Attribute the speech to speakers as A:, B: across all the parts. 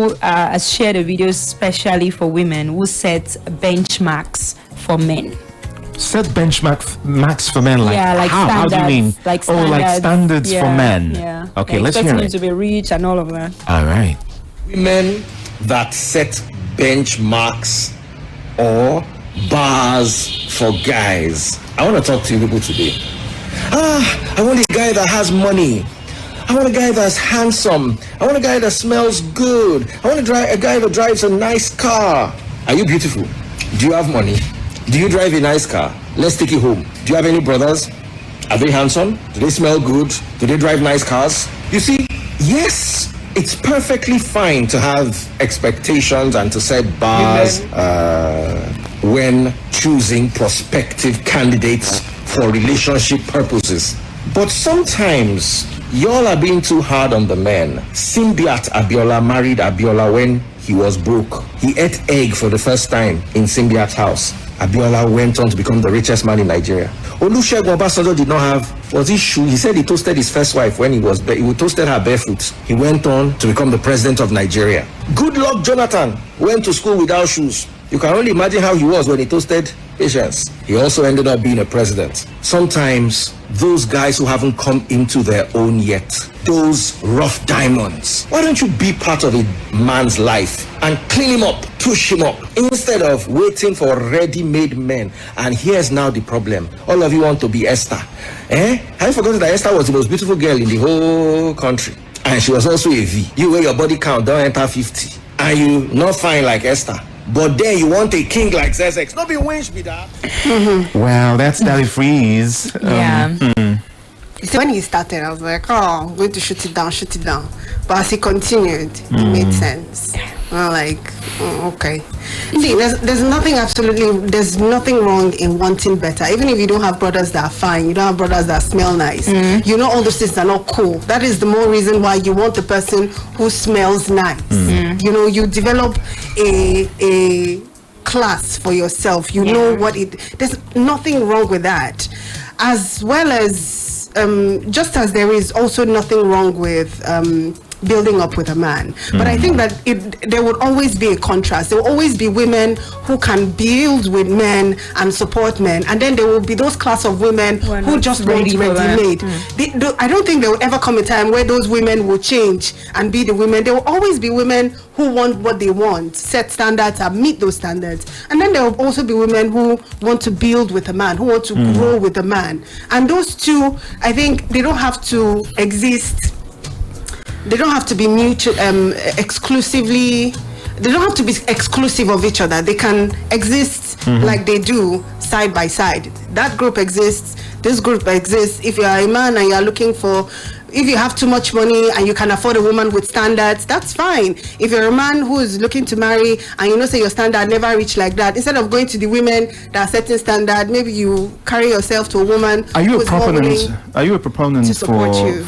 A: who has shared a video specially for women who sets benchmarks for men.
B: Set benchmarks for men, like
A: yeah, like
B: how?
A: Standards,
B: How do you mean?
A: like standards.
B: Like standards for men.
A: Yeah.
B: Okay,
A: like
B: let's hear
A: expecting
B: it.
A: to be rich and all of that.
B: All right.
C: Women that set benchmarks or bars for guys. I want to talk to you people today. I want a guy that has money. I want a guy that's handsome. I want a guy that smells good. I want a guy that drives a nice car. Are you beautiful? Do you have money? Do you drive a nice car? Let's take you home. Do you have any brothers? Are they handsome? Do they smell good? Do they drive nice cars? You see, yes, it's perfectly fine to have expectations and to set bars when choosing prospective candidates for relationship purposes. But sometimes y'all are being too hard on the men. Simbiat Abiola married Abiola when he was broke. He ate egg for the first time in Simbiat's house. Abiola went on to become the richest man in Nigeria. Olusegun Obasanjo did not have, was he shoe? He said he toasted his first wife when he toasted her barefoot. He went on to become the president of Nigeria. Goodluck Jonathan went to school without shoes. You can only imagine how he was when he toasted Patience. He also ended up being a president. Sometimes those guys who haven't come into their own yet, those rough diamonds, why don't you be part of a man's life and clean him up, push him up, instead of waiting for ready-made men? And here's now the problem. All of you want to be Esther. Have you forgotten that Esther was the most beautiful girl in the whole country? And she was also a V. You wear your body count, don't enter 50. And you not fine like Esther. But then you want a king like Zezex. Not be winch, be that.
B: Well, that's Daddy Freeze.
D: So when he started, I was like, oh, I'm going to shoot it down. But as he continued, it made sense. I'm like, okay. See, there's nothing wrong in wanting better. Even if you don't have brothers that are fine, you don't have brothers that smell nice. You know, all those things are not cool. That is the more reason why you want the person who smells nice. You know, you develop a class for yourself. You know what there's nothing wrong with that. As well as, just as there is also nothing wrong with building up with a man. But I think that there would always be a contrast. There will always be women who can build with men and support men, and then there will be those class of women who just want ready-made. I don't think there will ever come a time where those women will change and be the women. There will always be women who want what they want, set standards and meet those standards. And then there will also be women who want to build with a man, who want to grow with a man. And those two, I think they don't have to exist. They don't have to be mutual, exclusively. They don't have to be exclusive of each other. They can exist like they do side by side. That group exists. This group exists. If you are a man and you are looking for, if you have too much money and you can afford a woman with standards, that's fine. If you're a man who is looking to marry and you know, say your standard never reach like that, instead of going to the women that are setting standard, maybe you carry yourself to a woman.
B: Are you a proponent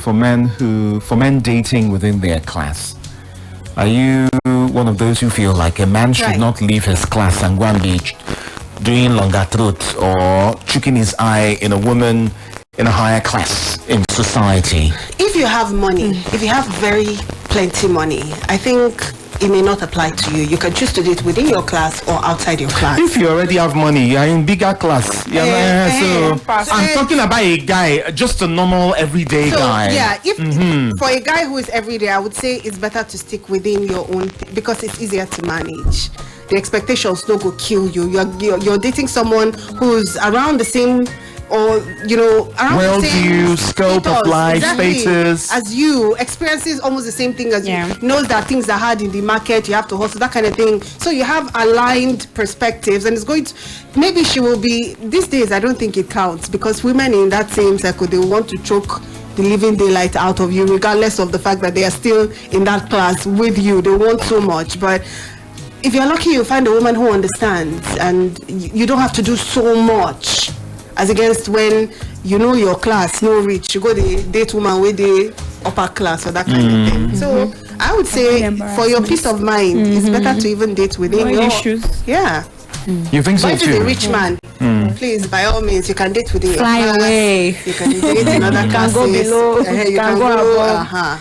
B: for men dating within their class? Are you one of those who feel like a man should not leave his class and go and be doing longer throat or choking his eye in a woman in a higher class in society? If
D: you have money, if you have very plenty money, I think it may not apply to you. You can choose to do it within your class or outside your class.
B: If you already have money, you're in bigger class. So I'm talking about a guy, just a normal everyday guy.
D: Yeah, if for a guy who is everyday, I would say it's better to stick within your own because it's easier to manage. The expectations don't go kill you. You're dating someone who's around the same, or around the same
B: scope of life, status
D: as you, experiences almost the same thing as you, knows that things are hard in the market, you have to hustle, that kind of thing. So you have aligned perspectives, and it's going to, maybe she will be, these days I don't think it counts, because women in that same circle, they want to choke the living daylight out of you, regardless of the fact that they are still in that class with you. They want so much. But if you're lucky, you find a woman who understands, and you don't have to do so much. As against when you know your class, no rich, you go the date woman with the upper class or that kind of thing. So I would say for your peace of mind, it's better to even date within your issues. Yeah.
B: You think so
D: too? If it's a rich man, please, by all means, you can date within your class.
A: Away.
D: You can date in other classes.
A: You can go below.
D: You can go above.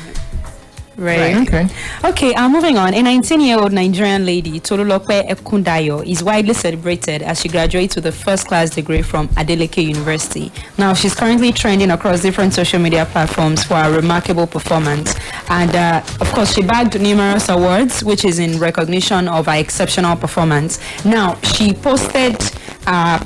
A: Right.
B: Okay.
A: Okay, moving on. A 19-year-old Nigerian lady, Tolulope Ekundayo, is widely celebrated as she graduates with a first-class degree from Adeleke University. Now, she's currently trending across different social media platforms for her remarkable performance. And, of course, she bagged numerous awards, which is in recognition of her exceptional performance. Now, she posted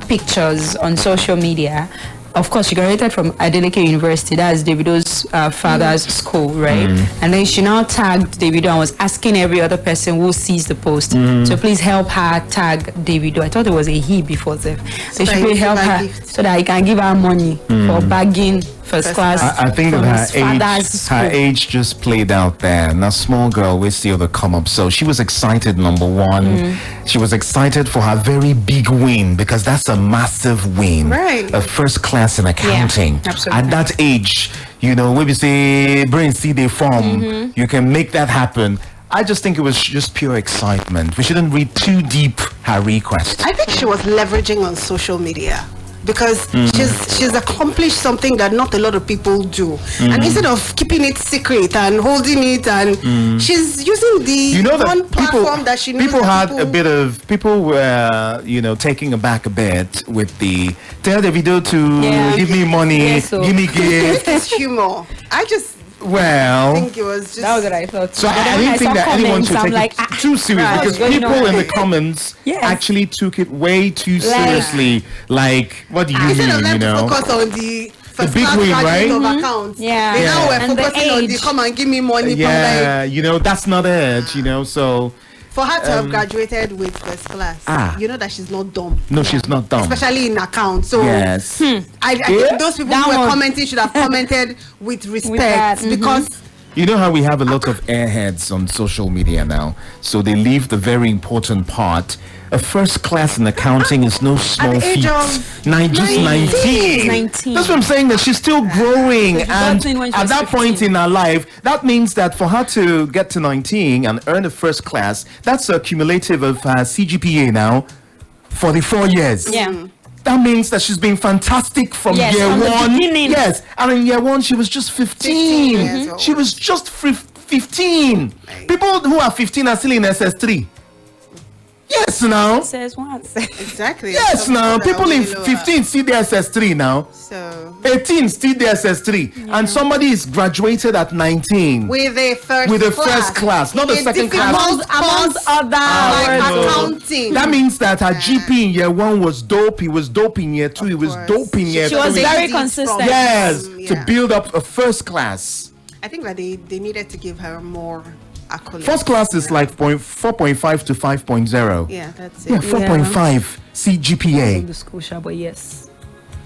A: pictures on social media. Of course, she graduated from Adeleke University. That's Davido's father's school, right? And then she now tagged Davido and was asking every other person who sees the post to please help her tag Davido. I thought it was a he before that. So she could help her so that I can give her money for bagging first class.
B: I think
A: from his
B: that
A: father's
B: her
A: school.
B: age just played out there. Now, small girl will still the come up. So she was excited, number one. She was excited for her very big win because that's a massive win.
D: Right.
B: A first class in accounting.
A: absolutely.
B: At that age, you know, when we say brain see they form, you can make that happen. I just think it was just pure excitement. We shouldn't read too deep her request.
D: I think she was leveraging on social media because she's accomplished something that not a lot of people do. And instead of keeping it secret and holding it, and she's using the
B: You know that
D: one platform that she knows
B: people
D: that
B: had a bit of people were taking aback a bit with the tell the video to
A: Yeah.
B: give me money,
A: Yes, so-
B: give me gift.
D: It's humor. I just
B: Well,
D: think it was just
A: That was what I thought.
B: so
A: But
B: I
A: then when
B: didn't think
A: saw
B: that anyone
A: comments,
B: should
A: I'm
B: take
A: like,
B: it too serious
A: what's
B: because
A: going
B: people
A: on?
B: in the comments
A: Yes.
B: actually took it way too
A: Like-
B: seriously. Like, what do you
D: instead of
B: mean?
D: them
B: You
D: to
B: know?
D: focus on the first
B: big
D: class
B: win, right?
D: graduate of accounts.
A: Yeah.
D: They now
A: Yeah.
D: were
A: And the
D: focusing on the
A: age.
D: come and give me money.
B: Yeah, that's not it. So
D: For her to have graduated with first class, you know that she's not dumb.
B: no, she's not dumb.
D: Especially in accounts. So
B: Yes.
D: I think those people
A: That
D: who were
A: one.
D: commenting should have commented with respect
A: that,
D: because
B: You know how we have a lot of airheads on social media now, so they leave the very important part. A first class in accounting is no small
D: the age
B: feat.
D: of
B: 19.
A: 19.
B: That's what I'm saying. That she's still growing,
A: She
B: and
A: got in when she
B: at
A: was
B: that point
A: 15.
B: in her life, that means that for her to get to 19 and earn a first class, that's a cumulative of CGPA now, 44 years.
A: Yeah.
B: That means that she's been fantastic from
A: Yes,
B: year
A: from the
B: one.
A: beginning.
B: Yes, and in year one she was just 15.
D: 15 years old.
B: She was just 15. People who are 15 are still in SS3. Yes, now.
A: Says once.
D: exactly.
B: Yes,
D: Some
B: now.
D: that
B: People
D: are
B: in
D: way lower.
B: 15 still the SS3 now.
D: So
B: 18 still the SS3. And somebody is graduated at 19
D: with a first
B: with a
D: class,
B: first class, not a
D: in
B: second class.
D: difficult
A: Amongst
D: course
A: other
D: like
A: words.
D: accounting.
B: That means that her GP in year one was dope. He was dope in year two. He was
D: course.
B: dope in year
A: She was
B: three.
A: very
D: Did from-
A: consistent.
B: Yes,
D: Yeah.
B: to build up a first class.
D: I think that they needed to give her more accolades.
B: First class is like 4.5 to 5.0.
D: Yeah, that's
B: Yeah,
D: it.
B: 4.5 CGPA.
A: The school shop, but yes.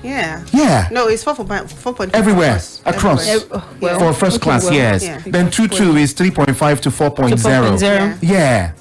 D: Yeah.
B: Yeah.
D: No, it's 4.5
B: Everywhere, across.
A: well,
B: For first
A: okay,
B: class,
A: well,
B: yes.
D: yeah.
B: Then 2.2 is 3.5 to 4.0.
A: 4.0.
B: Yeah.